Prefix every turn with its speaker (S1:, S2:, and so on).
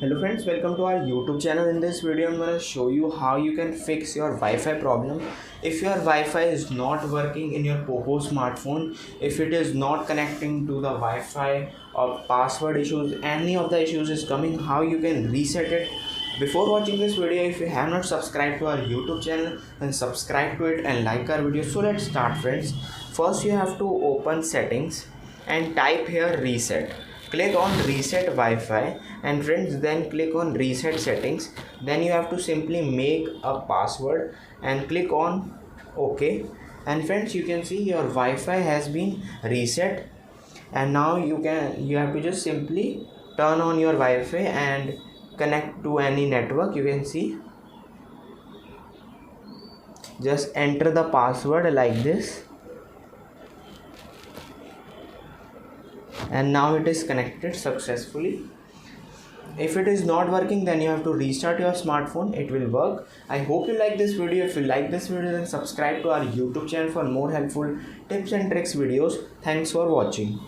S1: Hello friends, welcome to our YouTube channel. In this video I'm going to show you how you can fix your Wi-Fi problem. If your Wi-Fi is not working in your Poco smartphone, if it is not connecting to the Wi-Fi or password issues, any of the issues is coming, how you can reset it. Before watching this video, if you have not subscribed to our YouTube channel, then subscribe to it and like our video. So let's start friends. First you have to open settings and type here reset. Click on reset Wi-Fi and friends, then click on reset settings. Then you have to simply make a password and click on OK. And friends, you can see your Wi-Fi has been reset. And now you have to just simply turn on your Wi-Fi and connect to any network. You can see, just enter the password like this. And now it is connected successfully. If it is not working, then you have to restart your smartphone. It will work. I hope you like this video. If you like this video, then subscribe to our YouTube channel for more helpful tips and tricks videos. Thanks for watching.